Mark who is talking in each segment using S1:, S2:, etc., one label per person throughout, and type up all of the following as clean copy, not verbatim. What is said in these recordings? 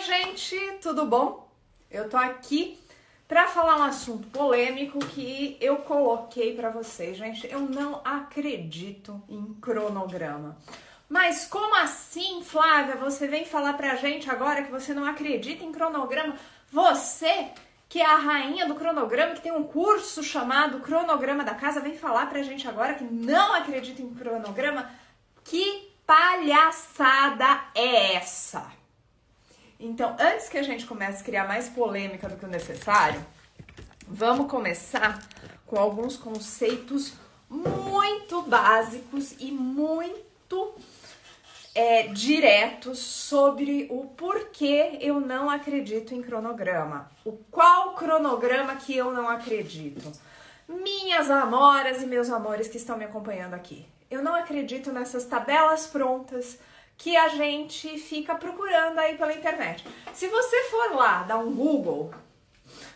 S1: gente, tudo bom? Eu tô aqui pra falar um assunto polêmico que eu coloquei pra vocês. Gente, eu não acredito em cronograma. Mas como assim, Flávia? Você vem falar pra gente agora que você não acredita em cronograma? Você, que é a rainha do cronograma, que tem um curso chamado Cronograma da Casa, vem falar pra gente agora que não acredita em cronograma? Que palhaçada é essa? Então, antes que a gente comece a criar mais polêmica do que o necessário, vamos começar com alguns conceitos muito básicos e muito diretos sobre o porquê eu não acredito em cronograma. Qual cronograma que eu não acredito? Minhas amoras e meus amores que estão me acompanhando aqui. Eu não acredito nessas tabelas prontas que a gente fica procurando aí pela internet. Se você for lá dar um Google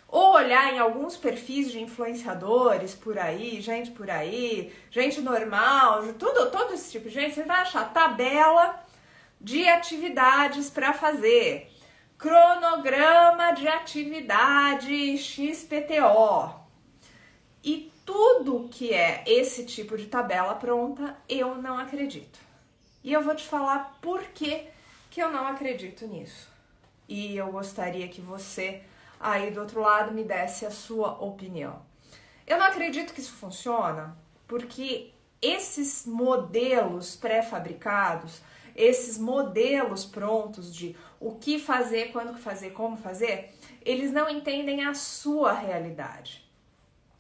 S1: ou olhar em alguns perfis de influenciadores por aí, gente normal, todo esse tipo de gente, você vai achar tabela de atividades para fazer, cronograma de atividade XPTO. E tudo que é esse tipo de tabela pronta, eu não acredito. E eu vou te falar por que eu não acredito nisso. E eu gostaria que você, aí do outro lado, me desse a sua opinião. Eu não acredito que isso funciona porque esses modelos pré-fabricados, esses modelos prontos de o que fazer, quando fazer, como fazer, eles não entendem a sua realidade.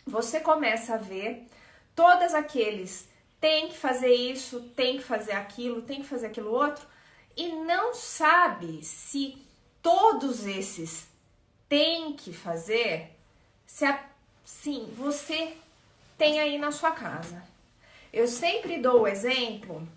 S1: Você começa a ver todos aqueles tem que fazer isso, tem que fazer aquilo, tem que fazer aquilo outro, e não sabe se todos esses tem que fazer, sim, você tem aí na sua casa. Eu sempre dou o exemplo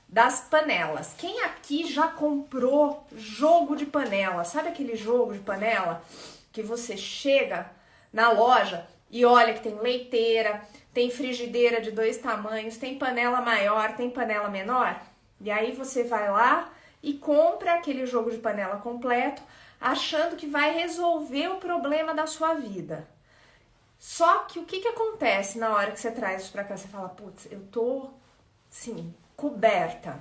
S1: das panelas. Quem aqui já comprou jogo de panela? Sabe aquele jogo de panela que você chega na loja e olha que tem leiteira, tem frigideira de 2 tamanhos, tem panela maior, tem panela menor? E aí você vai lá e compra aquele jogo de panela completo, achando que vai resolver o problema da sua vida. Só que o que acontece na hora que você traz isso pra cá? Você fala, putz, eu tô, sim, coberta.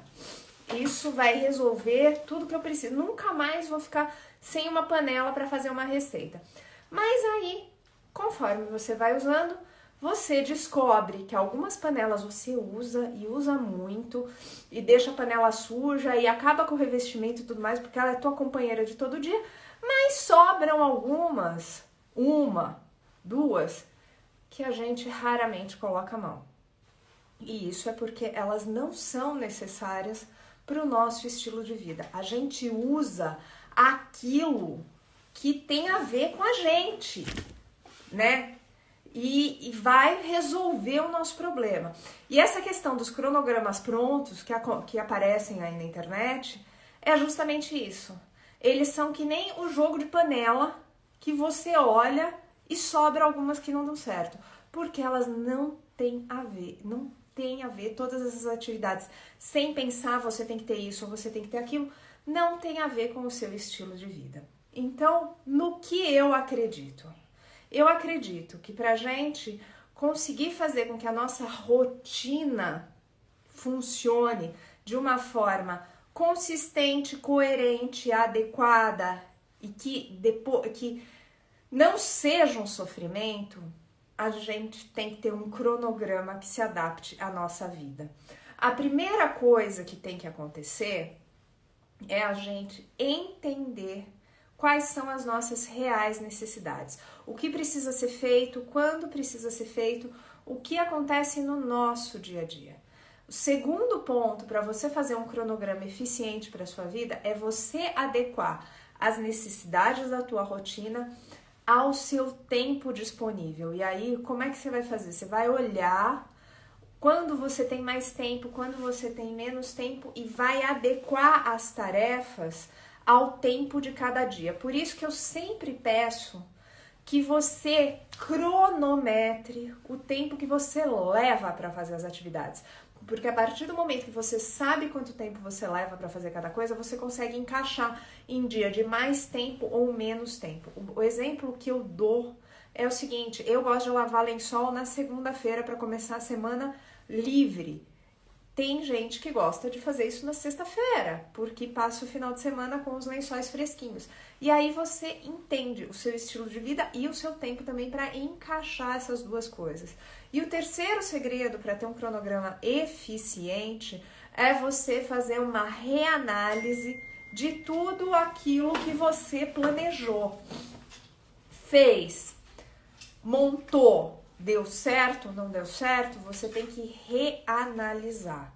S1: Isso vai resolver tudo que eu preciso. Nunca mais vou ficar sem uma panela para fazer uma receita. Mas aí, conforme você vai usando, você descobre que algumas panelas você usa e usa muito e deixa a panela suja e acaba com o revestimento e tudo mais porque ela é tua companheira de todo dia, mas sobram algumas, uma, duas, que a gente raramente coloca a mão. E isso é porque elas não são necessárias para o nosso estilo de vida. A gente usa aquilo que tem a ver com a gente, né? E vai resolver o nosso problema. E essa questão dos cronogramas prontos que aparecem aí na internet é justamente isso. Eles são que nem o jogo de panela que você olha e sobra algumas que não dão certo. Porque elas não têm a ver, não tem a ver todas essas atividades. Sem pensar, você tem que ter isso ou você tem que ter aquilo, não tem a ver com o seu estilo de vida. Então, no que eu acredito? Eu acredito que pra gente conseguir fazer com que a nossa rotina funcione de uma forma consistente, coerente, adequada e que não seja um sofrimento, a gente tem que ter um cronograma que se adapte à nossa vida. A primeira coisa que tem que acontecer é a gente entender quais são as nossas reais necessidades. O que precisa ser feito, quando precisa ser feito, o que acontece no nosso dia a dia. O segundo ponto para você fazer um cronograma eficiente para a sua vida é você adequar as necessidades da tua rotina ao seu tempo disponível. E aí, como é que você vai fazer? Você vai olhar quando você tem mais tempo, quando você tem menos tempo e vai adequar as tarefas ao tempo de cada dia. Por isso que eu sempre peço que você cronometre o tempo que você leva para fazer as atividades. Porque a partir do momento que você sabe quanto tempo você leva para fazer cada coisa, você consegue encaixar em dia de mais tempo ou menos tempo. O exemplo que eu dou é o seguinte: eu gosto de lavar lençol na segunda-feira para começar a semana livre. Tem gente que gosta de fazer isso na sexta-feira, porque passa o final de semana com os lençóis fresquinhos. E aí você entende o seu estilo de vida e o seu tempo também para encaixar essas duas coisas. E o terceiro segredo para ter um cronograma eficiente é você fazer uma reanálise de tudo aquilo que você planejou. Fez, montou, deu certo, não deu certo, você tem que reanalisar.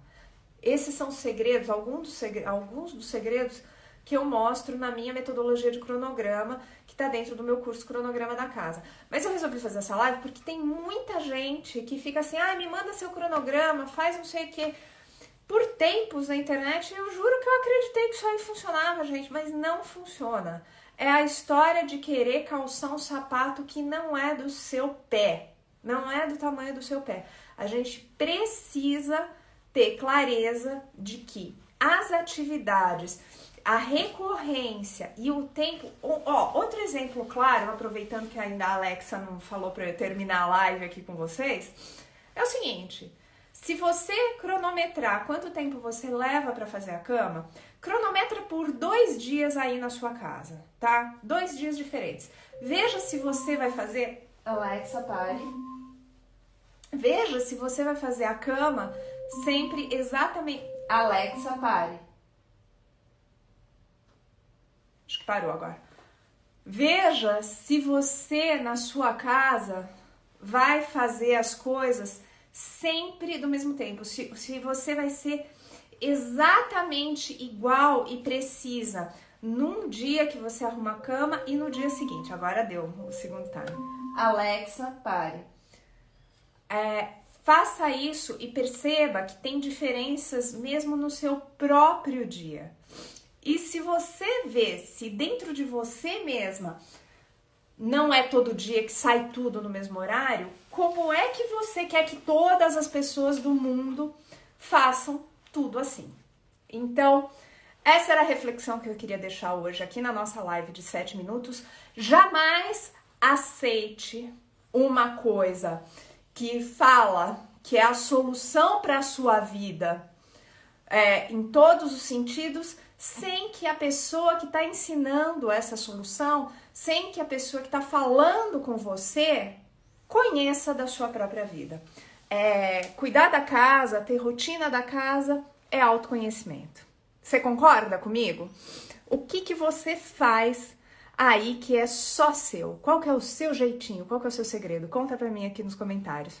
S1: Esses são segredos, alguns dos segredos que eu mostro na minha metodologia de cronograma, que está dentro do meu curso Cronograma da Casa. Mas eu resolvi fazer essa live porque tem muita gente que fica assim, me manda seu cronograma, faz não sei o quê. Por tempos na internet, eu juro que eu acreditei que isso aí funcionava, gente, mas não funciona. É a história de querer calçar um sapato que não é do seu pé. Não é do tamanho do seu pé. A gente precisa ter clareza de que as atividades, a recorrência e o tempo... outro exemplo claro, aproveitando que ainda a Alexa não falou para eu terminar a live aqui com vocês, é o seguinte: se você cronometrar quanto tempo você leva para fazer a cama, cronometra por 2 dias aí na sua casa, tá? 2 dias diferentes. Veja se você vai fazer... Alexa, pare. Veja se você vai fazer a cama sempre exatamente... Alexa, pare. Acho que parou agora. Veja se você, na sua casa, vai fazer as coisas sempre do mesmo tempo. Se você vai ser exatamente igual e precisa num dia que você arruma a cama e no dia seguinte. Agora deu o segundo time. Alexa, pare. Faça isso e perceba que tem diferenças mesmo no seu próprio dia. E se você vê se dentro de você mesma não é todo dia que sai tudo no mesmo horário, como é que você quer que todas as pessoas do mundo façam tudo assim? Então, essa era a reflexão que eu queria deixar hoje aqui na nossa live de 7 minutos. Jamais aceite uma coisa que fala que é a solução para a sua vida em todos os sentidos, sem que a pessoa que está ensinando essa solução, sem que a pessoa que está falando com você conheça da sua própria vida. Cuidar da casa, ter rotina da casa é autoconhecimento. Você concorda comigo? O que você faz aí que é só seu? Qual que é o seu jeitinho? Qual que é o seu segredo? Conta pra mim aqui nos comentários.